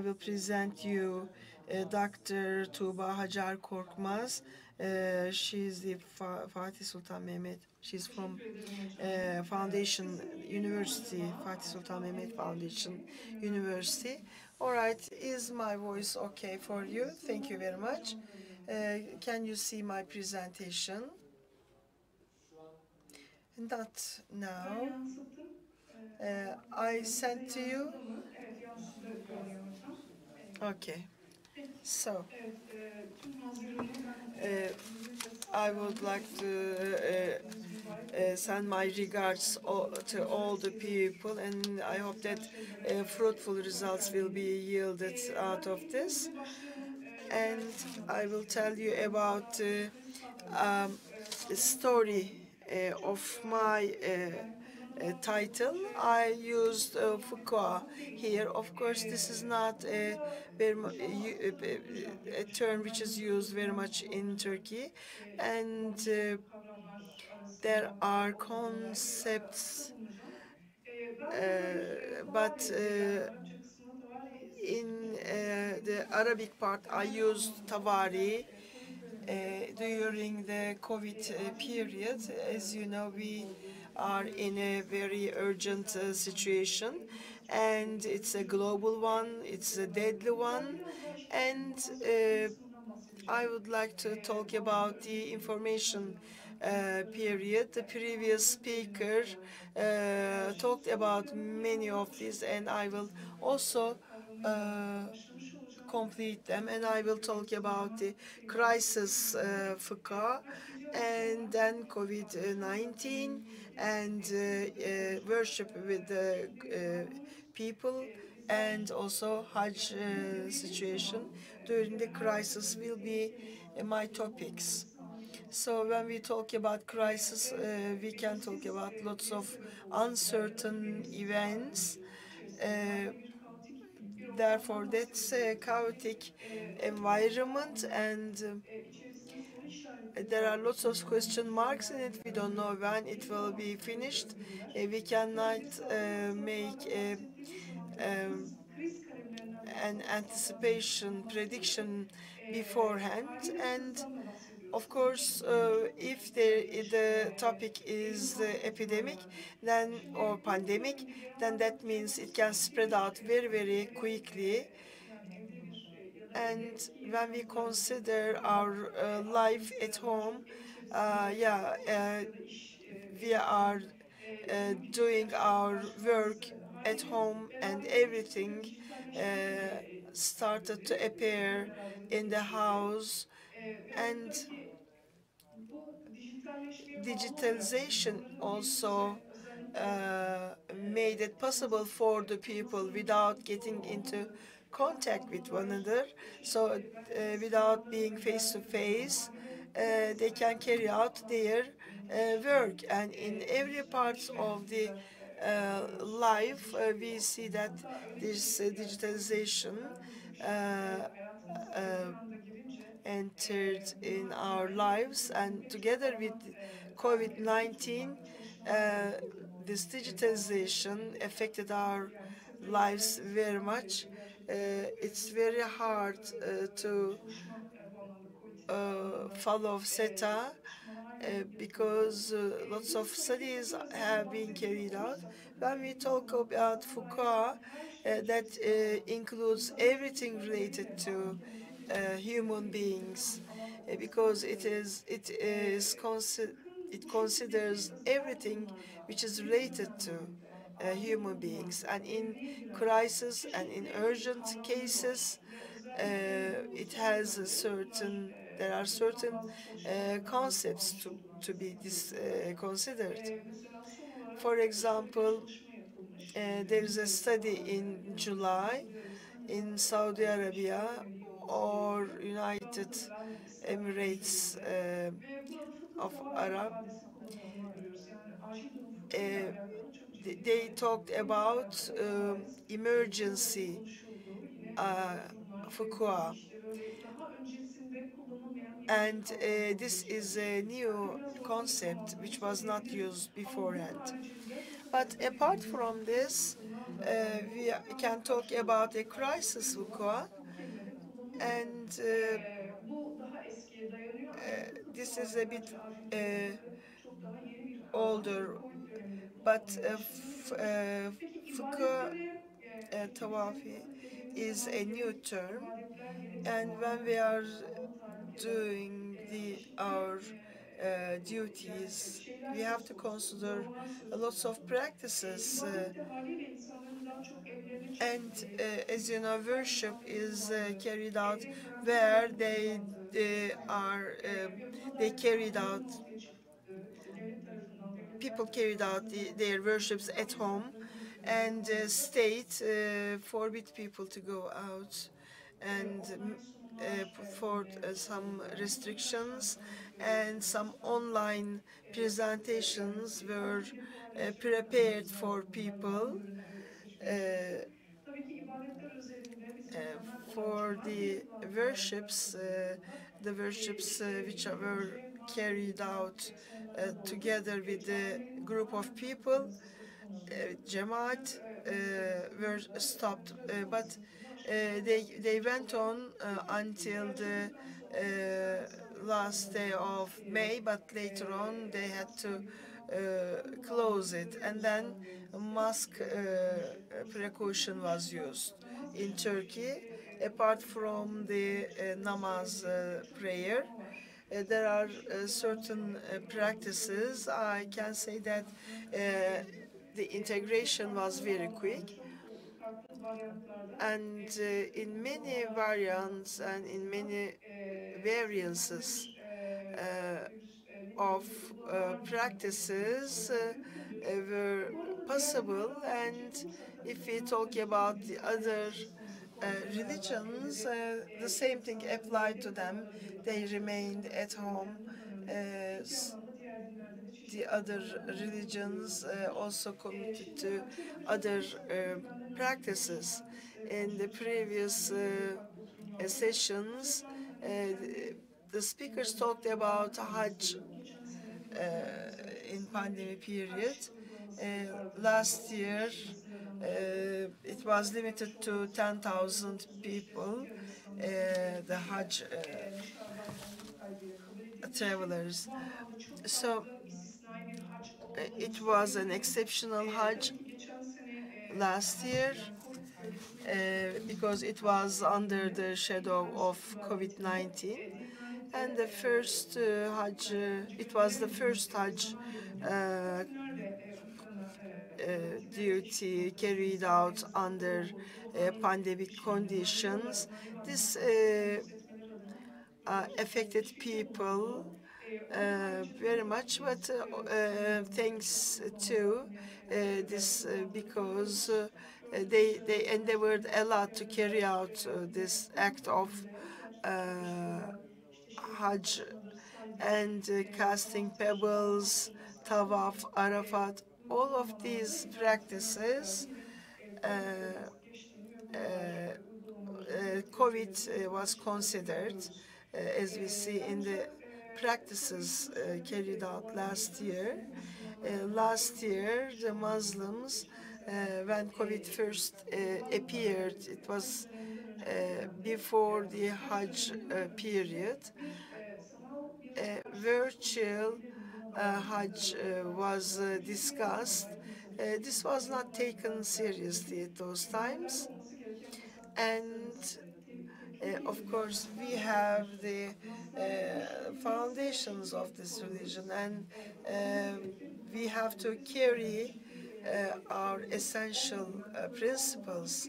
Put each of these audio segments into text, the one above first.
I will present you Dr. Tuba Hacer Korkmaz. She's the Fatih Sultan Mehmet. She's from Foundation University, Fatih Sultan Mehmet Foundation University. All right, is my voice okay for you? Thank you very much. Can you see my presentation? Not now. I sent to you. Okay. So, I would like to send my regards to all the people, and I hope that fruitful results will be yielded out of this. And I will tell you about the story of my title. I used Fiqh here. Of course, this is not a term which is used very much in Turkey, and there are concepts, but in the Arabic part, I used Tavari during the COVID period. As you know, we are in a very urgent situation, and it's a global one, it's a deadly one, and I would like to talk about the information period. The previous speaker talked about many of these, and I will also complete them, and I will talk about the crisis fıkha, and then COVID-19, and worship with the people, and also Hajj situation during the crisis will be my topics. So when we talk about crisis, we can talk about lots of uncertain events. Therefore, that's a chaotic environment, and there are lots of question marks in it. We don't know when it will be finished. We cannot make an anticipation, prediction beforehand. And of course, if the topic is epidemic, then or pandemic, then that means it can spread out very, very quickly. And when we consider our life at home, we are doing our work at home, and everything started to appear in the house, and digitalization also made it possible for the people without getting into contact with one another. So without being face to face, they can carry out their work. And in every part of the life, we see that this digitalization uh, entered in our lives, and together with COVID-19, this digitalization affected our lives very much. It's very hard to follow SETA because lots of studies have been carried out. When we talk about Foucault, that includes everything related to human beings, because it considers everything which is related to human beings, and in crisis and in urgent cases, it has a certain there are certain concepts to be considered. For example, there is a study in July in Saudi Arabia or United Emirates of Arab. Uh, they talked about emergency Foucault. And this is a new concept which was not used beforehand. But apart from this, we can talk about a crisis vuku, and this is a bit older, but fıkıh tavafi is a new term, and when we are doing our duties, we have to consider lots of practices. And as you know, worship is carried out where are they carried out people carried out their worships at home, and state forbid people to go out, and put forth some restrictions, and some online presentations were prepared for people uh, for the worships which were carried out together with the group of people, Jamaat, were stopped, but they went on until the last day of May, but later on they had to close it, and then a mask precaution was used in Turkey. Apart from the namaz prayer, there are certain practices. I can say that the integration was very quick, and in many variants and in many variances of practices were possible. And if we talk about the other religions, the same thing applied to them. They remained at home. The other religions also committed to other practices. In the previous sessions, the speakers talked about Hajj in pandemic period. Last year, it was limited to 10,000 people, the Hajj travelers. So it was an exceptional Hajj last year because it was under the shadow of COVID-19. And the first Hajj, it was the first Hajj duty carried out under pandemic conditions. This affected people very much, but thanks to this, because they endeavored a lot to carry out this act of Hajj, and casting pebbles, tawaf, Arafat, all of these practices, COVID was considered, as we see in the practices carried out last year. Last year, the Muslims, when COVID first appeared, it was before the Hajj period. Virtual Hajj was discussed. This was not taken seriously at those times. And of course, we have the foundations of this religion, and we have to carry our essential principles.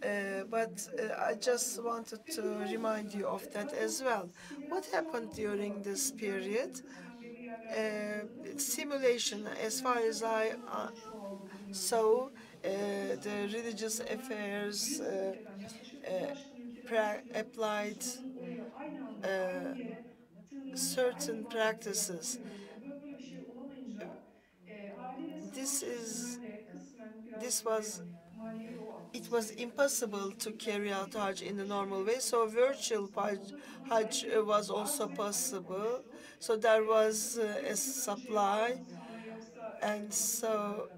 But I just wanted to remind you of that as well. What happened during this period? Simulation, as far as I saw, the religious affairs applied certain practices. This is this was it was impossible to carry out Hajj in the normal way, so virtual Hajj was also possible. So there was a supply, and so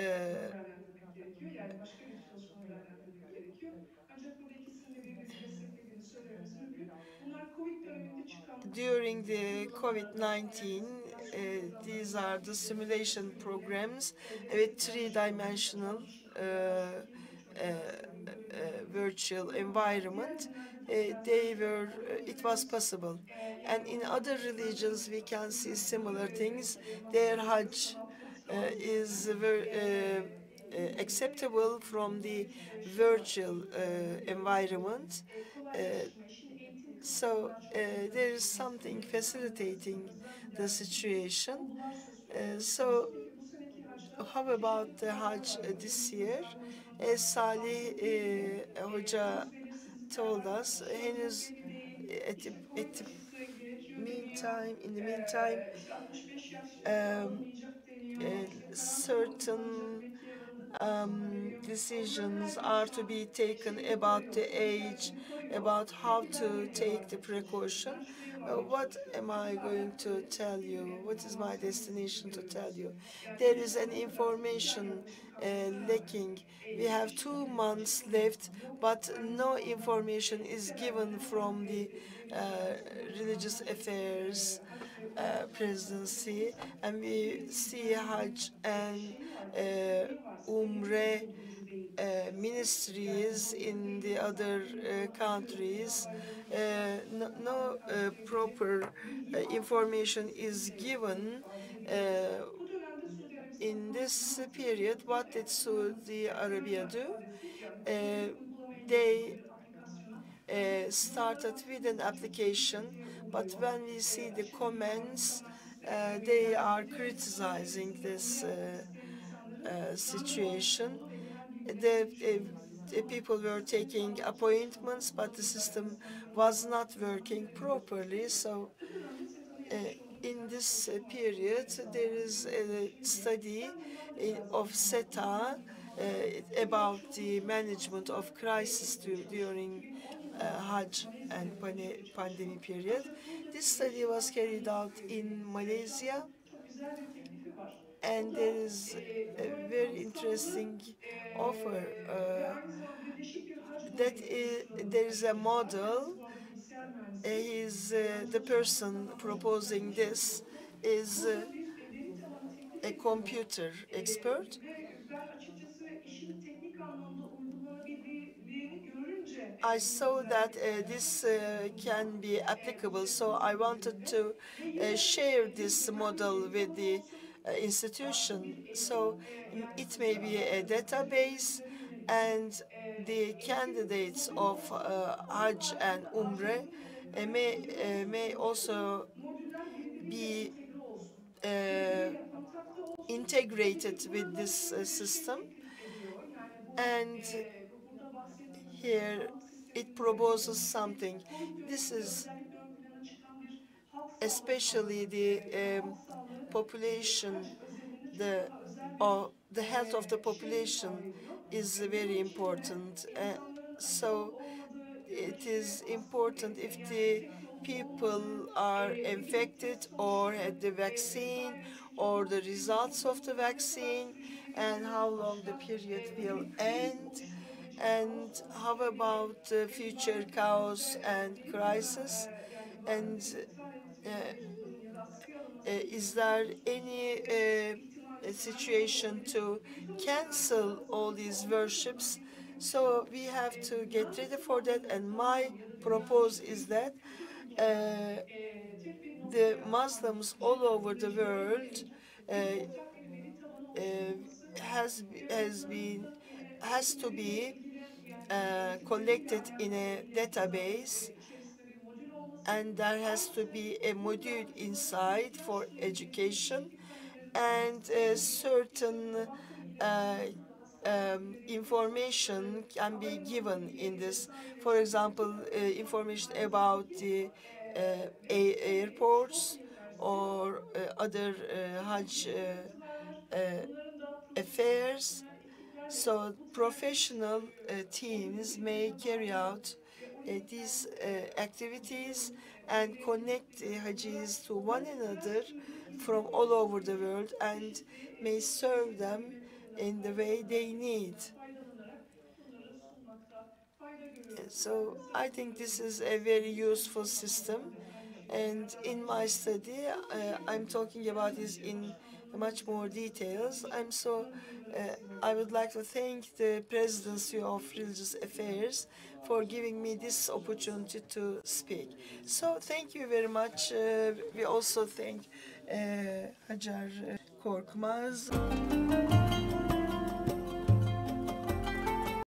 değerlendirmek gerekiyor. Yani başka bir filozofu değerlendirmek gerekiyor. Ancak burada ikisinin de birbirini desteklediğini söylememiz mümkün. Bunlar Covid döneminde çıkan during the uygulamalardan, yani COVID-19, these simülasyonlardan are the simulation söyleyebilirim. programs with Desteklenmiş three-dimensional virtual diğer environment. dinlerde tabii benzer It was olabilir. possible. And Yani in onların other yapıları religions, we can see similar böyle things. Their maskeli, Hajj sanal is platformlu İngilizce acceptable from the şey var, virtual environment. Uh, kolaylaştırma, işin eğitim so kısmından çok there is özelleştirmesi, something öğretmenler facilitating açısından the güzel bir situation. olgularsa söz So konusu. Peki bu seneki Haç'ta how çeşitli about the planlar Hajj var. this Dediğiniz gibi year? karmaşanın As Salih arttığıyla Hoca henüz belirsizlikler told var. us, İşler çok henüz belli değil. at the, İşte at Covid the aşısı gerekiyor deniyor. meantime, in the meantime, İşte 65 yaş üstü um, alınmayacak deniyor. İşte karantina certain uygulanacak, belki alındıktan sonra deniyor. Ama bunların decisions her biri are şu to be an taken şeyi about the koruyor, age, özelliğini koruyor. about how Tedbirler to take the varmaya çalışıyoruz. precaution. Ben şuraya varmaya What çalışıyorum. am I Acaba going to ayakları tell riskli you? mi What is my kullanmazsanız destination to tell diyoruz. you? Yani There is an imkanı kadar tedbirler information yaklaşım kalkmasına rağmen lacking. We have eğitim 2 months left, açısından bu but aynı no zamanda information is given ülkelerden from the devletlerden religious sorumlu affairs Hac ve Umrah presidency, sorumlusu and we see yetkililerin Hajj and şeyi var, uh, neyi varsa elinde Umrah doldurduğu değil açıkçası. Yani ministries burada in belli the other mesafelerin olabiliyor. countries. Kurallardan hoşlanmıyorsunuz ama No birkaç ülkede proper bilgi altyapısı information is kesinlikle yok. Bunu given ifade edebilirim. uh, Bu dönemde Suudi Arabistan in this konusunu period. hatırlatayım. What did Saudi Kullanması Arabia planlar do? ifade ettik ya. Bir Uh, uygulama they indirdi, aplikasyonu. Tabii started bunlara with an birçok application, eksikliğe but uğruyor. when we see the Açık dünya comments, uygulaması they verilen are bilgileri kısa criticizing süresinde bunu this yapmak isteyen insanların randevu situation. almalı ve gelen bilgilerin The, gitmiş olması. the Ama people were sistemin taking sağlıklı appointments, çalışmadığını but da the Suudi system Arabistan was kamuoyunda not working properly. gözüküyor. So Bu dönemde SETA'nın uh, yapmış olduğu in güzel bir this çalışma var. Sosyal period, there sağlık is üzerinde. a Şimdi study ben bundan da biraz of bilgi aldım. SETA Hangi kanallardan? Tabii about yapmış the olduğumuz çalışma management of aslında crisis çalışma during 2010 yılında Hajj and Malezya'da yapılmış bir pandemic çalışma. period. Ancak This buradaki study iş was carried partnerlik out in dediğimiz Malaysia, çalışmanın çok güzel bir teklifi var. O and there da is a böyle very kapsamlı interesting offer. ve aynı zamanda birleşik bir hac That modeli is, oluşturalım there is a aşamasında. Kendisi model. bu arada bilgisayar mühendisi. The Ancak person çalışmasından da çok güzel proposing başarılı this oldu. is Burada bir veri tabanı teklif a ediyor. computer expert. Ve ben açıkçası işin teknik anlamda uygulanabilirliğini görünce I bunu saw güzel that bir this çalışma can olduğunu be applicable, so I wanted söyleyebilirim. to Ve yine share dediğim this gibi hem bir model veri with tabanı the olsun, farklı institution. bir eğitim, So yani it may Suudi be a Arabistan database, öğrencilere yönelik and the eğitim candidates modülü of olsun. Onun Hajj and haricinde Umrah acemilik ya da internet modülü olsun. may Bütün also modüller birbiriyle be entegre olsun. uh, Birbiriyle kontakta olsun. Tabii integrated ki with burada this şöyle bir şey system. teklif ediyor. Yani bu And burada bahsettiğimiz here sağlık it sisteminin proposes yönetilmesi, something. Covid This döneminde is özellikle ön plana çıkan bir halk sağlığı especially kavramı the ve halk sağlığı hac population, özelinde çok the daha özel bir the health of the şey population ifade ediyor. is very Bunun için de important. insanların aşı So olup olmadığı ya da it işte is hastalık important if yani the enfekte olup olmadığı people are ilgili infected test or had sonuçları the vaccine vesaire çünkü or the bu virüs results of the ortamında ne kadar vaccine, and sürecekleri, how long the aşılar period will bir kriz end, oluşturabilecek, kaos and how oluşturabilecek, about the future eczacı chaos klinikte and girip ya da crisis, yani and iptal ettirilmiş hastanın ya da askıya alınması gibi is bir durum there söz konusu any olabilir. İhtimali sahip situation olabilir. to Sonuç olarak cancel daha all doğrusu these orta sınıfın worships? beklediği So şu, we have to dünya get ready for that, Müslümanları and my tamamen ya da propose dünyadaki is büyük that bir kültür blokları uh, tek bir the noktaya Muslims all over the jimletleyerek world bir uh, ortak bir veri tabanı uh, oluşturulması has ve been bunların yine has to eğitimleriyle be ilgili yani eğitimleriyle collected in alakalı a yine mutlaka database, içerisinde bir modül olması and there has to artı be a module burada kullanılan inside for ilaçla ilgili education, dikkat and edilmesi gerekiyor. İşte certain baktım uh, ilaçların hasta profilleri, information can be given in availability this. vesaire For işte example, information aynı about zamandaki the tabii çok airports yetersiz or other bir takım Hajj sıkıntılar var. uh, Bunların da affairs. ekiplerle So bu ters professional teams may uygulamalarına carry bağlı out ve o yöntem these activities hocaların and connect the belirledikleri noktalar Hajis to one onların ters another uygun from izleyip all over the world, and çeşitli may serve them hizmetleri in the way they need. faydalanarak bunları sunmakta fayda görüyorum. So I think this is a very useful system. And in my study, I'm talking about this in much more details. I would like to thank the Presidency of Religious Affairs for giving me this opportunity to speak. So thank you very much. We also thank Hacer Korkmaz.